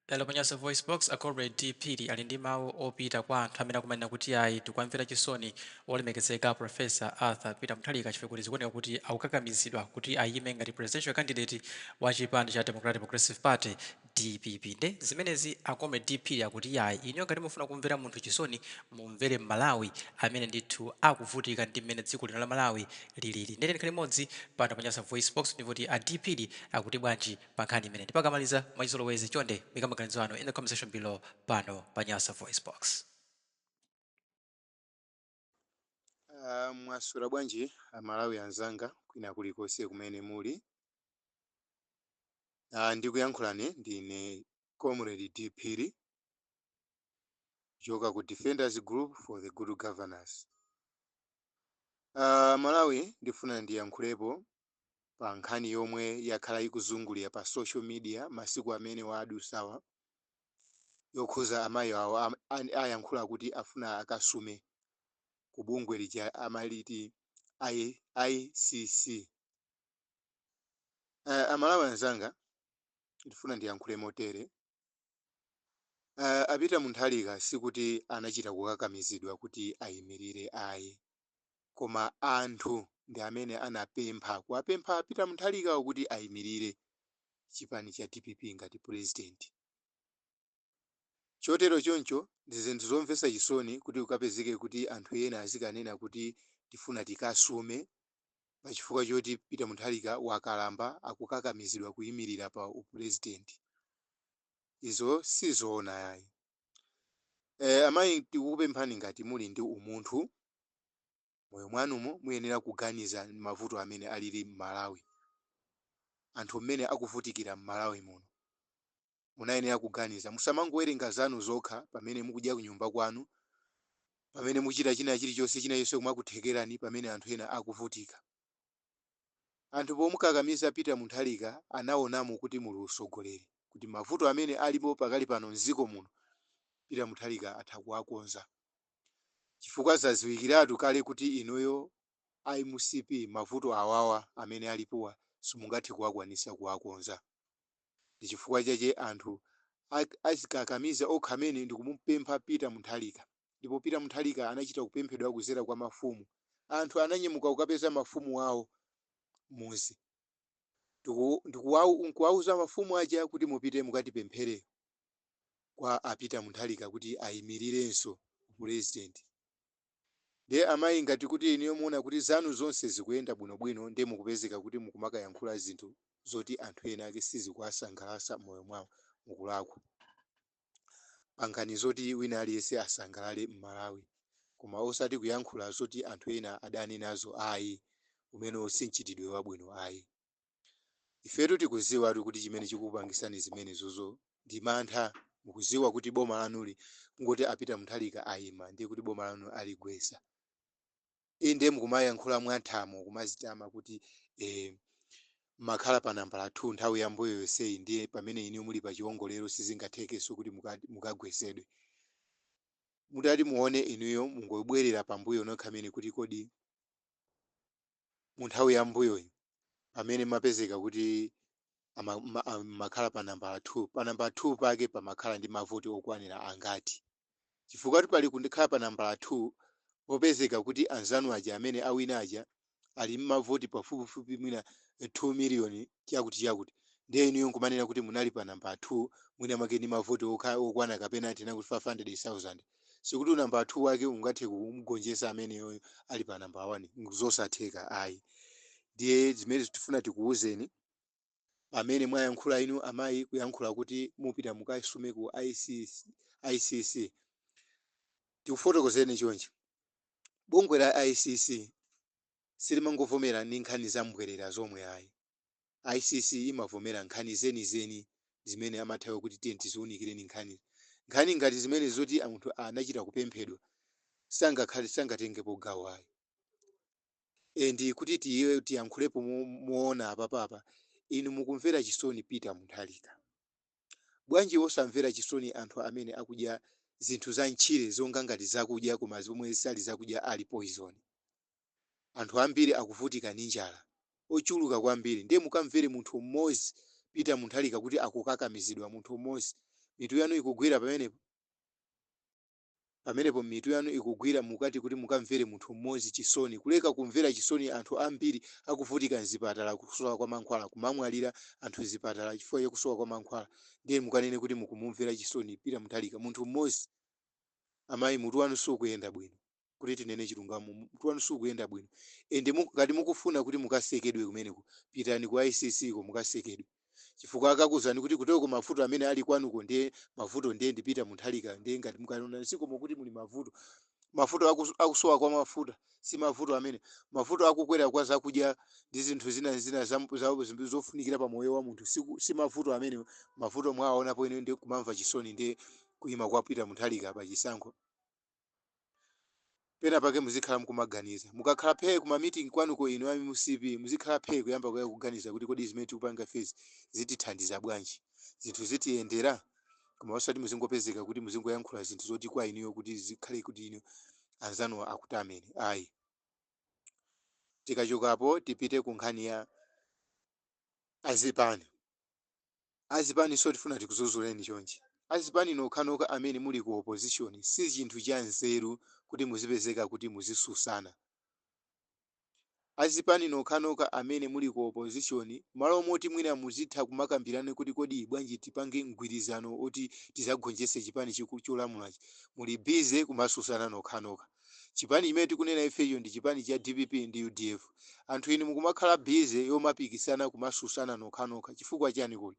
Lero Panyaso Voice Box Comrade DP ali ndi mawu opita kwa anthu amene akumanena kuti ayi tikumvera chisoni olemekezeka Professor Arthur Peter Mutharika chifukwa kuti zikuoneka kuti akukakamizidwa kuti ayime ngati presidential candidate wa chipani cha Democratic Progressive Party DPP. Nde zimenezi a Comrade DP akuti ayi inu ngati mufuna kumvera munthu chisoni mumvere Malawi amene ndithu akuvutika ndi mmene dziko lino la Malawi lilili. Ndene ndikhale limodzi pano Panyaso Voice Box ndikuti a DP akuti bwanji pa nkhani imene ndipakamaliza mwachizolowezi chonde maganizo anu in the comment section below pano Panyaso Voice Box. Mwasula bwanji Malawi anzanga kwina kulikonse kumene muli. Ndikuyankhulani ndine Comrade DP kuchoka ku Defenders Group for the Good Governance. Malawi ndifuna ndiyankhulepo pa nkhani yomwe yakhala ikuzungulira pa social media masiku amene wadusawa yokhuza amayi awo ayankhula kuti afuna akasume ku bungwe lija amaliti ICC. Amalawi anzanga ndifuna ndiyankhule motere. Apita Mutharika sikuti anachita kukakamizidwa kuti ayimirire ayi, koma anthu ndi amene anapempha kuwapempha Apita Mutharika kuti ayimirire chipani cha DPP ngati president. Chotero choncho ndi zinthu zomvetsa chisoni kuti ukapezeke kuti anthu ena azikanena kuti tifuna tikasume pachifukwa choti Peter Mutharika wakalamba akukakamizidwa kuyimirira pa upresident. Izo sizoona yayi. Amayi tikukupemphani ngati muli ndi umunthu moyo mwanumo muyenera kuganiza mavuto amene alili m'Malawi. Anthu mmene akuvutikira m'Malawi muno munayenera kuganiza, musamangowerenga zanu zokha pamene mukudya kunyumba kwanu, pamene muchita china chilichonse chinayense kumakuthekerani pamene anthu ena akuvutika. Anthu pomukakamiza Peter Mutharika anaonamo kuti muli usogoleri, kuti mavuto amene alipo pakali pano mdziko muno Peter Mutharika atha kuwakonza. Chifukwa zaziwikiratu kale kuti inuyo IMCP mavuto awawa amene alipowa simungathe kuwakwanisa kuwakonza. Ndi chifukwa chache anthu azikakamiza okha amene ndikumupempha Peter Mutharika. Ndipo Peter Mutharika anachita kupemphedwa kuzera kwa mafumu. Anthu ananyemuka kukapeza mafumu awo muzi. Ndikuwauza mafumu aja kuti mupite mukatipemphere kwa Peter Mutharika kuti ayimirirenso president. Ndiye amayi ngati kuti iniyo muona kuti zanu zonse zikuyenda bwinobwino ndiye mukupezeka kuti mukumakayankhula zinthu zoti anthu ena ake sizikuwasangalatsa moyo mwawo mukulakwa. Pangani zoti wina aliyense asangalale m'Malawi, koma osati kuyankhula zoti anthu ena adani nazo ayi, umene si mchitidwe wabwino ayi. Ifetu tikuziwa kuti chimene chikupangisani zimenezozo ndi mantha. Mukuziwa kuti boma lanuli ngoti Peter Mutharika ayima ndiye kuti boma lanu aligwesa. Inde mukumayankhula mwathamo kumazitama kuti makhala pa nambala 2 nthawi yambuyo yonseyi ndiye pamene inu muli pa chiwongolero sizingathekenso kuti mukagwesedwe. Mutati muone inuyo mungobwerera pambuyo nokhamene kuti kodi mu nthawi yambuyoyi pamene mapezeka kuti makhala pa nambala 2, pa nambala 2 pake pamakhala ndi mavoti okwanira angati. Chifukwa kuti pali kundikhala pa nambala 2 popezeka kuti anzanu aja amene awina aja ali mavoti pafupifupi mwina 2 miliyoni chakuti ndiye inuyo nkumanena kuti munali pa nambala 2 mwina make ndi mavoti okwana kapena tena kuti 500,000. Sikuti nambala 2 wake ungathe kumgonjetsa ameneyo ali pa nambala 1, zosatheka ayi. Ndiye zimene tifuna tikuwuzeni amene mwayankhula inu amayi kuyankhula kuti mupita mukasume ku ICC. Tikufotokozeni chonchi. Bungwe la ICC silimangovomera ndi nkhani za mbwerera zomwe ayi. ICC imavomera nkhani zenizeni zimene amathawa kuti tiye tiziwunikireni nkhani. Nkhani ngati zimene zoti anthu anachita kupemphedwa sangatengepo gawo ayi. Ndi kuti tiyankhulepo muona apapapa. Inu mukumvera chisoni Peter Mutharika. Bwanji osamvera chisoni anthu amene akudya zinthu za mchire zonga ngati zakudya koma zomwe sali zakudya ali poison. Anthu ambiri akuvutika ndi njala ochuluka kwambiri. Ndiye mukamvere munthu mmodzi Peter Mutharika kuti akukakamizidwa munthu mmodzi mitu yanu ikugwira pamenepo mitu yanu ikugwira mukati kuti mukamvere munthu mmodzi chisoni, kuleka kumvera chisoni anthu ambiri akuvutika mzipatala kusowa kwa mankhwala, kumamwalira anthu mzipatala chifukwa chakusowa kwa mankhwala, ndiye mukanene kuti mukumumvera chisoni Peter Mutharika, munthu mmodzi. Amayi, mutu wanu sukuyenda bwino, kuti tinene chilungamo, mutu wanu sukuyenda bwino. Ende ngati mukufuna kuti mukasekedwe kumeneko, pitani ku ICC ko mukasekedwe, chifukwa akakuzani kuti kutoko mavuto amene ali kwanuko ndiye mavuto ndiye ndi Peter Mutharika, ndiye ngati mukanena sikomo kuti muli mavuto akusowa kwa mafuta, si mavuto amene, mavuto akukwera kwa zakudya ndi zinthu zina zofunikira pa moyo wa munthu, si mavuto amene. Mavuto mwawaonapo ine ndi kumamva chisoni ndiye kuima kwa Peter Mutharika pa chisankho. Pena pake muzikhala mkumaganiza, mukakhala phe kuma meeting kwanuko ino ami MCP, muzikhala phe kuyamba kuganiza kuti kodi zimene tikupanga fezi zitithandiza bwanji, zinthu zitiyendera, koma osati muzingopezeka kuti muzingoyankhula zinthu zoti kwa iniyo kuti zikhale kuti ino anzanu akuti amene. Ayi, tikachokapo tipite ku nkhani ya azipani. Azipani so tifuna tikuzuzuleni chonchi. Azipani nokhanoka amene muli ku opposition, si chinthu cha nzeru kuti muzipezeka kuti muzisusana. Azipani nokhanoka amene muli ku opposition, malo moti mwina muzitha kumakambirana kuti kodi bwanji tipange mgwirizano oti tizagonjese chipani cholamulachi, muli bize kumasusana nokhanoka. Chipani imene tikunena ifeyo ndi chipani cha DPP ndi UDF. Anthu inu mukumakhala bize yomapikisana kumasusana nokhanoka, chifukwa chani kuli?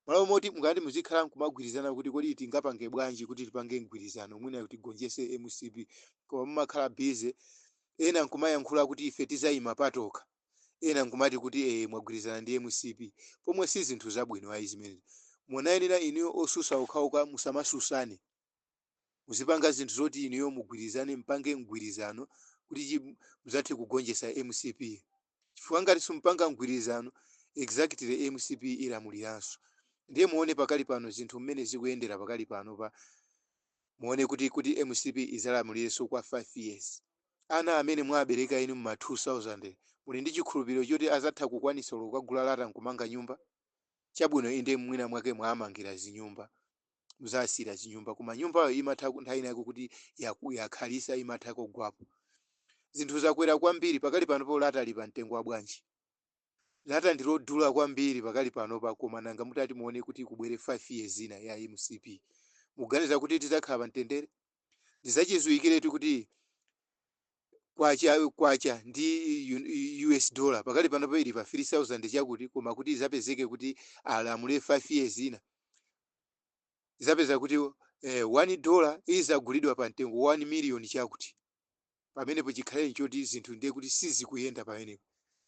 Malo moti mukati muzikhala nkumagwirizana kuti kodi tingapange bwanji kuti tipange mgwirizano mwina kuti gonjese MCP, koma mumakhala bize ena nkumayankhula kuti ife tizayima patoka, ena nkumati kuti mwagwirizana ndi MCP, pomwe si zinthu zabwino ayi zimene. Munayenera iniyo osusa okhaoka musamasusane, muzipanga zinthu zoti iniyo mugwirizane, mpange mgwirizano kuti muzathe kugonjesa MCP, chifukwa ngati simpanga mgwirizano exactly MCP ilamuliranso. Ndiye muone pakali pano zinthu mmene zikuyendera pakali pano pa muone kuti MCP izalamulirenso kwa 5 years. Ana amene mwabereka inu mma 2000 muli ndi chikhulupiriro choti azatha kukwanisa kugula lata nkumanga nyumba? Chabwino inde mwina mwake mwamangira zinyumba, muzasira zinyumba, koma nyumbayo imatha nthawi yake kuti yakhalisa imatha kugwapo. Zinthu zakwera kwambiri pakali pano po lata lipa mtengo wa bwanji. Lata ndilodula kwambiri pakali pano pa, koma nanga mutati muone kuti kubwere 5 years ina ya MCP. Muganiza kuti tizakhala pamtendere? Ndizachizuikiretu kuti kwacha ndi US dollar pakali pano pa ili pa 3000 chakuti, koma kuti izapezeke kuti alamule 5 years ina, izapeza kuti $1 izagulidwa pa mtengo 1 million chakuti. Pamenepo chikhale choti zinthu ndiye kuti sizikuyenda pamenepo,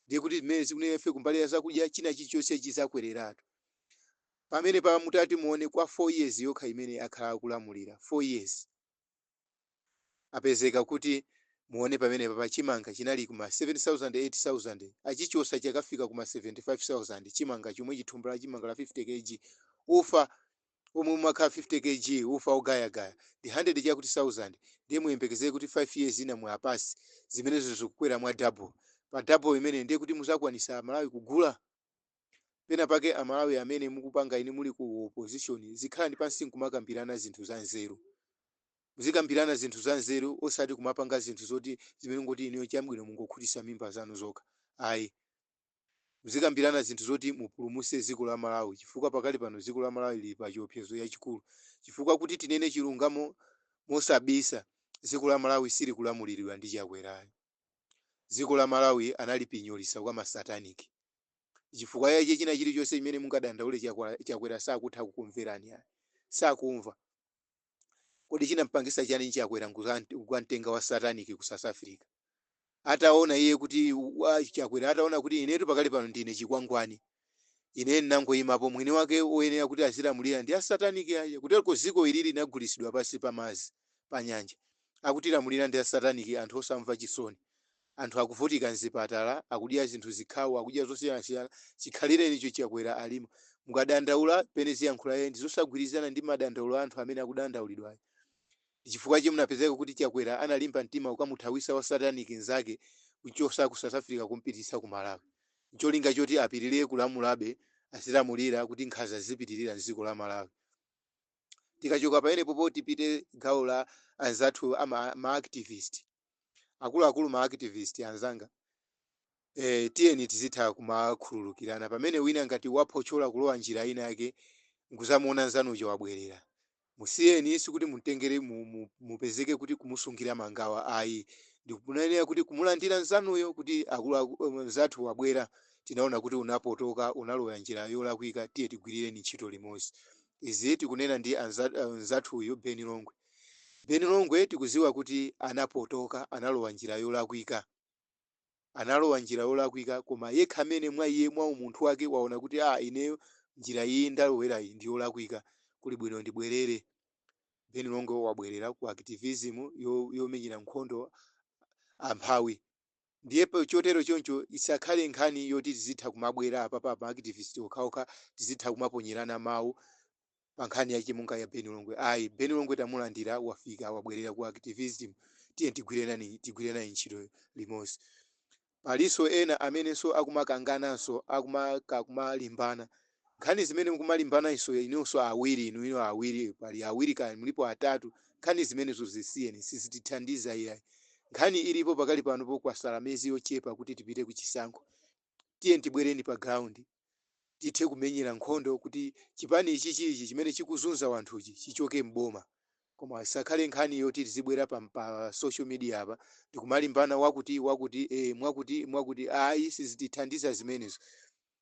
ndiye kuti mmene zikunena ife kumbali ya zakudya china chilichonse chizakwereratu. Pamene pa mutati muone kwa 4 years yokha imene akhala kulamulira 4 years, apezeka kuti muone pamene pa chimanga chinali kuma 7000 8000, achichosa chakafika kuma 75000. Chimanga chomwe chithumbula chimanga la 50 kg ufa omwe umakhala 50 kg ufa ogayagaya ndi 100 chakuti 1000, ndiye muyembekezere kuti 5 years ina mwapasi zimenezo zikukwera mwa double. Pa double imene ndiye kuti muzakwanisa Amalawi kugula. Pena pake Amalawi amene mukupanga ini muli ku opposition, zikhala ndi pansi nkumakambirana zinthu za nzeru. Muzikambirana zinthu za nzeru osati kumapanga zinthu zoti zimene ngoti iniyo chabwino mungokhutisa mimba zanu zokha. Ayi, muzikambirana zinthu zoti mupulumuse dziko la Malawi, chifukwa pakali pano dziko la Malawi lili pa chiopsezo yachikulu, chifukwa kuti tinene chilungamo mosabisa dziko la Malawi sili kulamuliridwa ndi Chakwera. Dziko la Malawi analipinyolisa kwa masataniki, chifukwa yache china chilichonse imene mungadandaule Chakwera sakutha kukumverani, sakumva. Kodi chinampangisa chani Chakwera kukamtenga wa sataniki ku South Africa? Ataona iye kuti Chakwera ataona kuti inetu pakali pano ndine chikwangwani, ine nangoyimapo mwini wake oyenera kuti azilamulira ndi asataniki aje, kutero dziko ilili linagulisidwa pasi pamazi pa nyanja, akutilamulira ndi asataniki, anthu osamva chisoni, anthu akuvutika mzipatala, akudya zinthu zikhawo, akudya zosiyanasiyana. Chikhalire icho Chakwera alimo. Mukadandaula pene ziyankhula yeye ndizosagwirizana ndi madandaulo anthu amene akudandaulidwa. Chifukwa che munapezeka kuti Chakwera analimba mtima ukamuthawisa wa sataniki nzake kuchosa ku South Africa kumpitisa ku Malawi. Ncholinga choti apirire kulamulabe, asilamulira kuti nkhaza zipitirira m'dziko la Malawi. tikachoka pamenepo tipite gawo la anzathu ma-activist akuluakulu ma-activist anzanga. Tiyeni tizitha kumakhululukirana pamene wina ngati waphochola kulowa njira ina yake nkuzamuona nzanucho wabwerera, musiyeni sikuti mutengere mupezeke kuti kumusungira mangawa ayi, ndikunenera kuti kumulandira nzanuyo kuti nzathu wabwera, tinaona kuti unapotoka unalowa njira yolakwika, tiye tigwirireni ntchito limodzi. Izi tikunena ndi nzathuyo Beni Longwe. Beni Longwe tikuziwa kuti anapotoka, analowa njira yolakwika, koma yekha amene mwa iye mwa umunthu wake waona kuti ineyo njira iyi ndalowera iyi ndi yolakwika, kuli bwino ndibwerere. Beni Longwe wabwerera ku activism yomenyera nkhondo amphawi. Ndiyepo chotero choncho isakhale nkhani yoti tizitha kumabwera apa pa activist okhaokha, tizitha kumaponyerana mawu pa nkhani yachimunga ya Beni Longwe. Ayi, Beni Longwe tamulandira, wafika, wabwerera ku activism, tiye tigwirirane ntchito limodzi. Palinso ena amenenso akumakangananso akumalimbana. Nkhani zimene mukumalimbana inonso awiri inu awiri, pali awiri kaya mulipo atatu, nkhani zimenezo zisiyeni, sizitithandiza iyayi. Nkhani ilipo pakali panopo kwasala miyezi yochepa kuti tipite ku chisankho. Tiye tibwereni pa ground, tithe kumenyera nkhondo kuti chipani ichi chimene chikuzunza wanthuchi chichoke mboma. Koma isakhale nkhani yoti tizibwera pa social media apa ndikumalimbana wakuti mwakuti ayi, sizitithandiza zimenezo,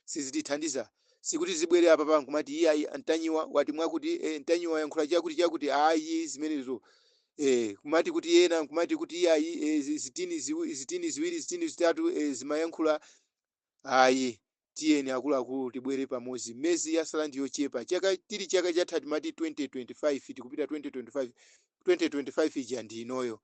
sizitithandiza. Sikuti zibwere apa pankumati iyayi Ntanyiwa wati mwakuti Ntanyiwa yankhula chakuti ayi zimenezo. Kumati kuti yena kumati kuti iyayi zitini ziwiri zitini zitatu zimayankhula. Ayi, tiyeni akuluakulu tibwere pamodzi. Mezi yasala ndi yochepa, chaka chatha timati 2025 tikupita 2025 ija ndi inoyo.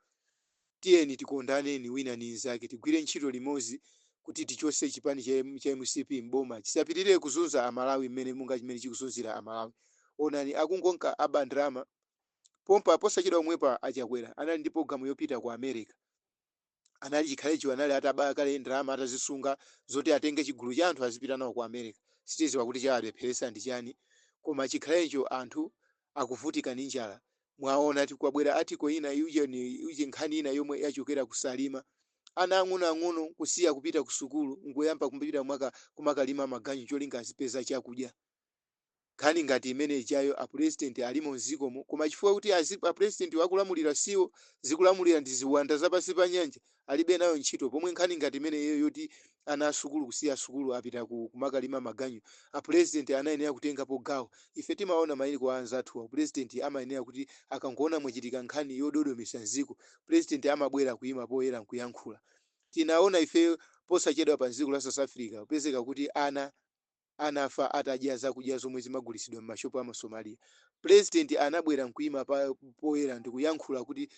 Tiyeni tikondaneni wina ndi nzake, tigwire ntchito limodzi kuti tichose chipani cha MCP mboma, chisapitirire kuzunza amalawi chimene chikuzunzira amalawi. Onani akungonka abandrama pompa posachedwa omwepa achakwera, anali ndi programu yopita ku America, anali chikhalecho anali atabaya kale ndrama atazisunga zoti atenge chigulu cha anthu azipita nawo ku America. Sitiziwa kuti chalepheresa ndi chani, koma chikhalecho anthu akuvutika ndi njala. Mwaona tikwabwera article ina uje nkhani ina yomwe yachokera kusalima, ana ang'ono kusiya kupita ku sukulu, ngoyamba kumbira mwaka kumakalima maganyu cholinga azipeza chakudya. Nkhani ngati imene ichayo apresident alimo mzikomo, koma chifukwa kuti apresident wakulamulira siwo zikulamulira ndi ziwanda zapansi pa nyanja, alibe nayo ntchito. Pomwe nkhani ngati imene iyo yoti ana asukulu kusiya sukulu apita kumakalima maganyu, apresident anayenera kutengapo gawo. Ife timaona mayiko a anzathu, apresident amayenera kuti akangoona mwachitika nkhani yododomesa nziko, president amabwera kuyima poyera nkuyankhula. Tinaona ife posachedwa pa dziko la South Africa kupezeka kuti anafa atadya zakudya zomwe zimagulisidwa m'mashopu ama Somalia. President anabwera nkuyima poyera ndikuyankhula kuti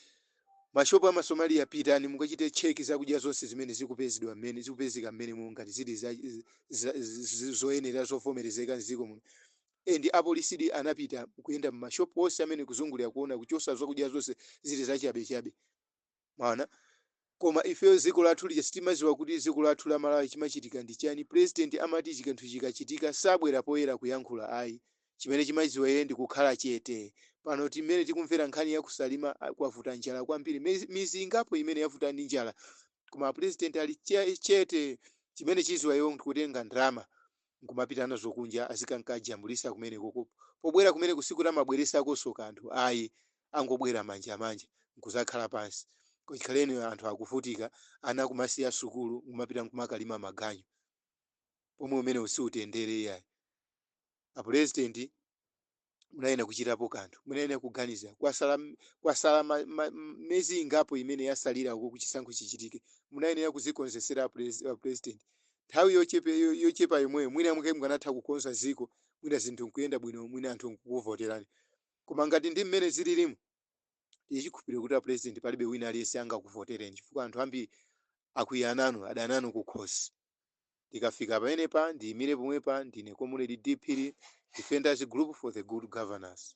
mashopu ama Somalia pitani mukachite cheki zakudya zonse zimene zikupezeka mmene ngati zili zoyenera zovomerezeka mziko muno. Ndi apolisi anapita kuyenda m'mashopu onse amene kuzungulira kuona kuchosa zakudya zonse zili zachabechabe. Maona, koma ifeyo dziko lathu lija sitimaziwa kuti dziko lathu la Malawi chimachitika ndi chani. President amati chinthu chikachitika sabwera poyera kuyankhula ayi, chimene chimaziwa yeye ndi kukhala chete. Pano timene tikumvera nkhani ya kusalima kwavuta njala kwambiri, mizi ingapo imene yavuta ndi njala, koma president ali chete. Chimene chiziwa yeye ndikutenga ndrama nkumapita nazo kunja azikankajambulisa kumene koko. Pobwera kumene kusiku tamabweresako kanthu ayi, angobwera manja nkuzakhala pansi. Kuchikhaleni anthu akuvutika, ana kumasiya sukulu kumapita kumakalima maganyu, pomwe umene usiutendere yayi. Apresident munayenera kuchitapo kanthu, munayenera kuganiza. Kwasala mezi ingapo imene yasalira uko kuchisankho chichitike, munayenera kuzikonzesera president. Nthawi yochepa yomweyo mwina mwe mukanatha kukonza ziko, mwina zinthu nkuyenda bwino, mwina anthu nkukuvoterani. Koma ngati ndi mmene zililimu, tichikhulupirira kuti president palibe wina aliyense angakuvotereni, chifukwa anthu ambiri akuyananu adananu kukhosi. Tikafika pamenepa ndiyimire pomwepa, ndine Comrade D.Phiri, Defenders Group for the Good Governance.